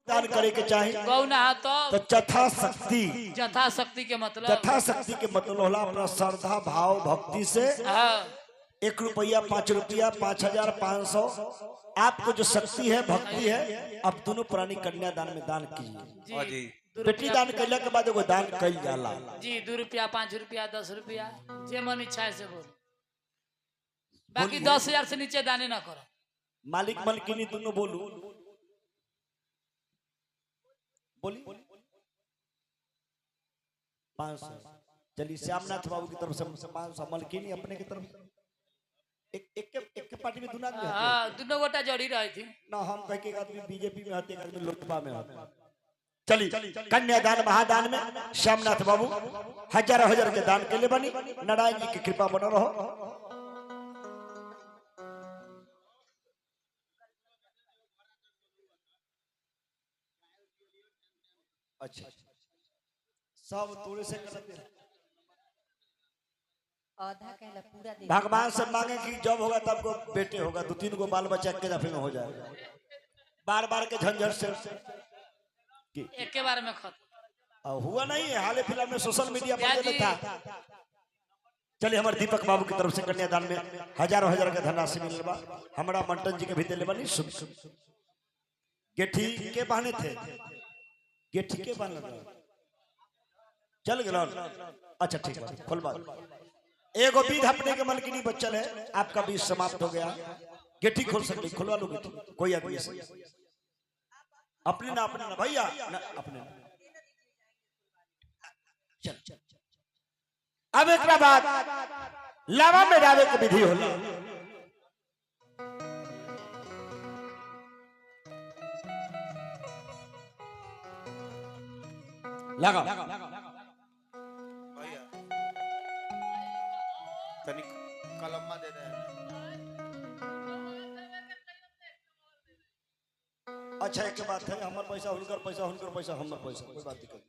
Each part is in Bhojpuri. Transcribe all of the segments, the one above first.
दान करे के चाहिए गौना तो जथा शक्ति के मतलब होला अपना श्रद्धा भाव भक्ति से 1 रुपया 5 रुपया 5,000 500 आपको जो शक्ति है भक्ति है आप दोनों पुरानी कन्यादान में दान कीजिए। बेटी दान करने के बाद एगो दान कल जाला जी 2 रुपया 5 रुपया 10 रुपया जे मन इच्छा से बोल बाकी 10,000 से नीचे दाने ना करो। मालिक मलकिनी दोनों बोलू बोली 500 चलिए श्यामनाथ बाबू की तरफ से 500 मलकिनी अपने की तरफ से एक पार्टी में दुना दोनों गोटा जड़ी रही थी ना हम कह के एक आदमी बीजेपी में होते एक आदमी लोकसभा में होते। चली कन्यादान महादान में श्यामनाथ बाबू हजारों हजार के दान के लिए बनी नारायण जी की कृपा बना रहो। अच्छा सब तोड़े से आधा कहला पूरा दे भगवान से मांगे कि जब होगा तब को बेटे होगा 2-3 गो बाल बच्चा के दफे में हो जाएगा बार बार के झंझट से एक के बार में खत्म हुआ नहीं है। हाल फिलहाल में सोशल मीडिया पर था। चलिए हमारे दीपक बाबू की तरफ से कन्यादान में हजारों हजार का धनराशि मिल बा हमारा मंटन जी के भी दिले बनी गेठी के बहाने थे गेठी के बहाने चल गया। अच्छा ठीक है खोल बात एगो बीज अपने के मलकिनी बच्चल है आपका बीज समाप्त हो गया गेठी खोल सकते खुलवा लो गेठी कोई आदमी से अपने ना भैया अपने ना। चल अब एक बात लावा में डाले की विधि होला लगा भैया तनी कलम में दे दे। अच्छा एक बात है हमार पैसा हुनकर पैसा हमर पैसा कोई बात दिक्कत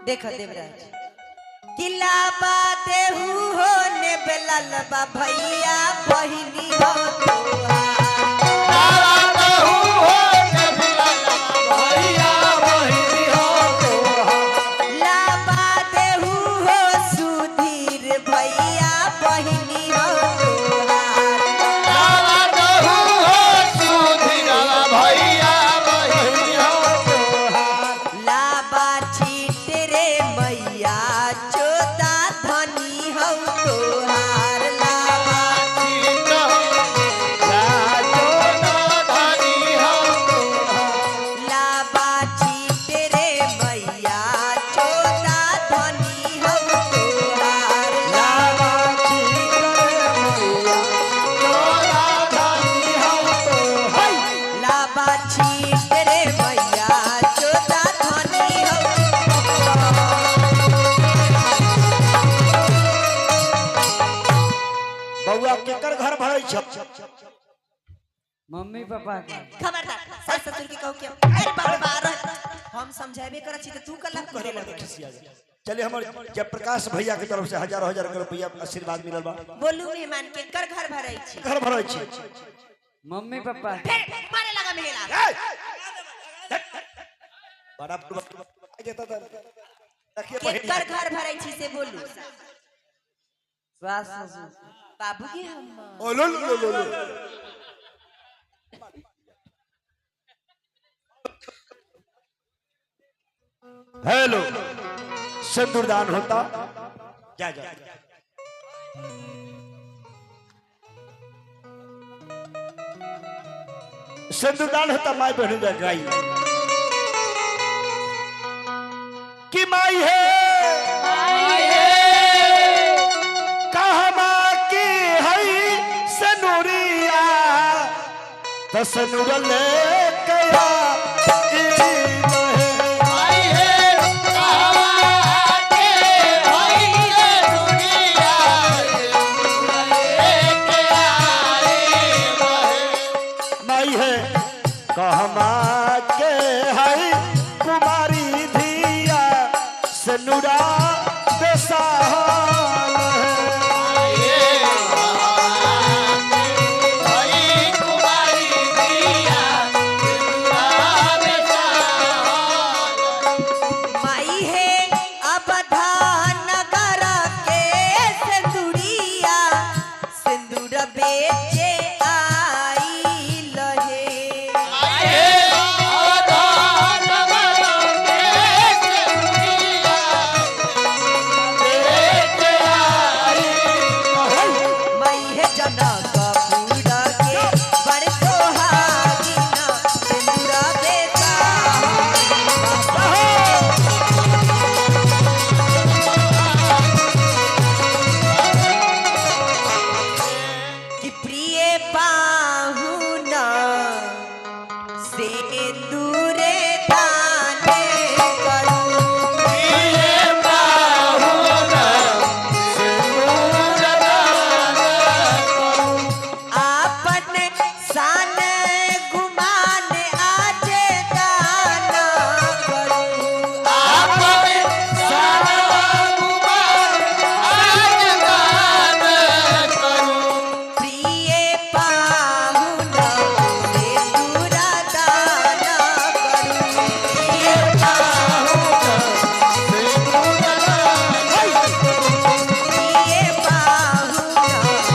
देख देवराज किला बाते हो ने बेललबा भैया बहिनी हो मम्मी पापा खबरदार सास ससुर की कहू क्या अरे बार हम समझाबे कर छी त तू कला करे लगे। चलिए हमारे जयप्रकाश भैया की तरफ से हजारों हजार रुपया आशीर्वाद मिलल बा बोलू मेहमान के घर भराई छी घर भराई छी मम्मी पापा फिर मारे लगा मिलेला बड़ा देता था देखिए घर भराई छी से बोलू सास ससुर बाबू के हम ओ लो हेलो सिंदूरदान होता जा सिंदूरदान होता माई बहन जा गाई कि माई है कहमा की है सनूरिया तसनूर ले कया कहमा के है कुमारी धिया सनुरा बेसाहल है सिंदूरे दाने करूं आपन सान गुमान आज दाना करूं प्रिय पाहुन सिंदूरा दाना करूं प्रिय पाहुन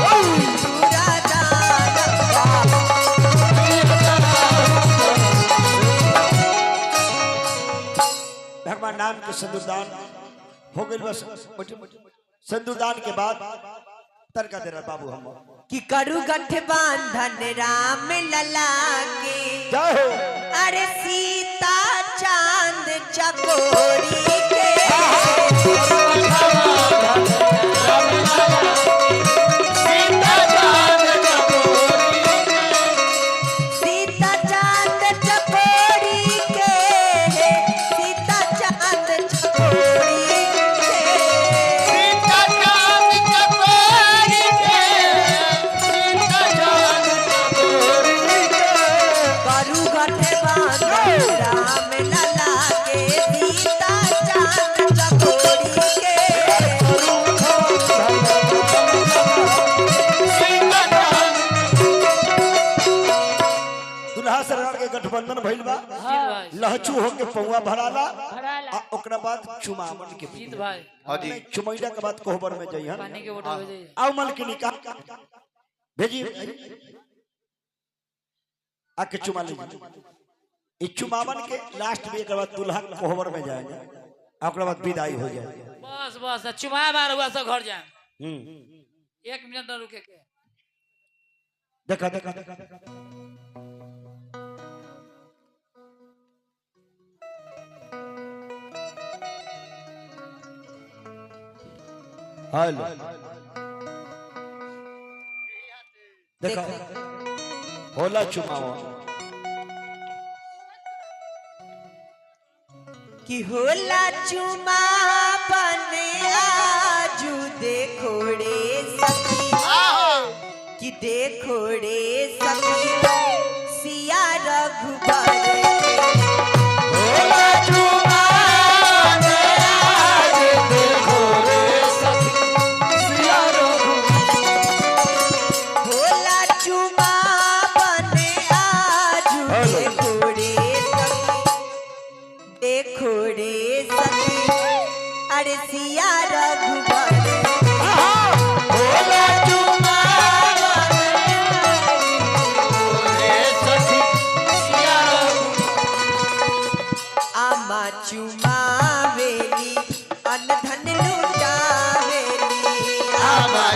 सिंदूरा दाना भगवान नाम के सिंदूरदान हो गई बस सिंदूरदान के बाद तड़का दे रहा बाबू हम कि करू गठबंधन राम लला के जय हो अरे सीता चांद चकोरी के सीता चांद चकोरी के सीता चांद चकोरी के करू गठबंधन राम लला के सीता चांद चकोरी के दुल्हा सरकार के गठबंधन भइल बा जीत भाई लहचू होके पौवा भराला भराला। आ ओकरा बाद चुमावन के जीत भाई हाँ जी चुमैला के बाद कोहबर में जइहन पानी के बोतल भेजे आओ मल के निकाल भेजी आके चुमा लीजिए इस चुमावन के लास्ट में एक बाद दुल्हा कोहबर में जाएगा ओकरा बाद विदाई हो जाएगी बस बस चुमाया मार हुआ सब घर जाए हम्म 1 मिनट न रुके के देखा देखा देखा हेलो देखो होला चुमावा कि होला चुमा बने आजू देखो रे सखी कि देखो रे सखी सिया रघुबर होला चुमा बने आजू देखो रे सखी सिया होला चुमा बने आजू देखो रे सखी देखो रे सखी अरे सिया रघुबर होला चुमा बने रे सखी सिया आमा चुमावेली अनधन लुटावेली आमा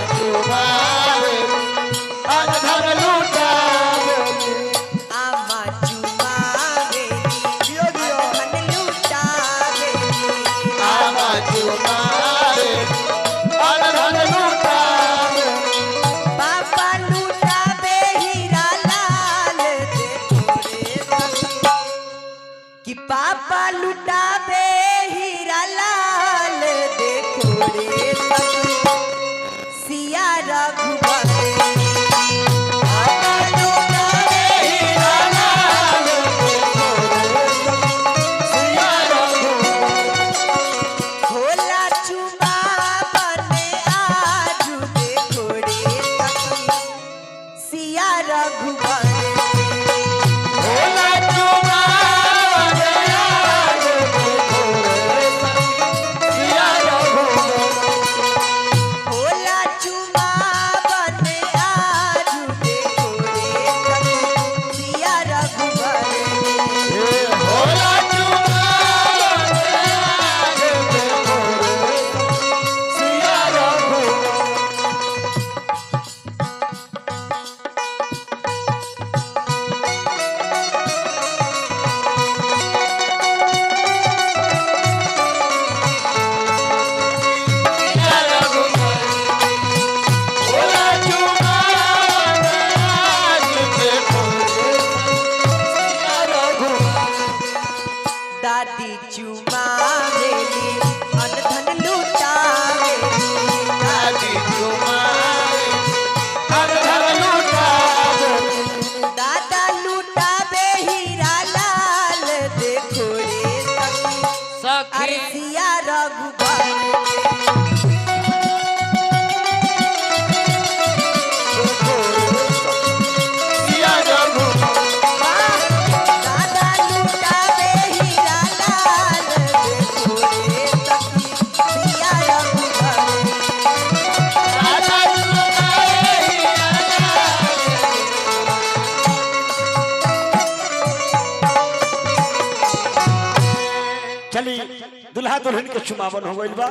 आमा चुमावेली अनधन लुटावेली पापा लुटावे हीरा लाल देखो रे सखी कि पापा लुटावे हीरा लाल देखो रे सखी सिया रघुबर पापा लुटावे हीरा लाल देखो रे सखी सिया होला चुमा बने आजू देखो रे सखी सिया रघुबर होला चुमा बने आजू देखो दुल्हा दुल्हन के चुमावन हो गइल बा।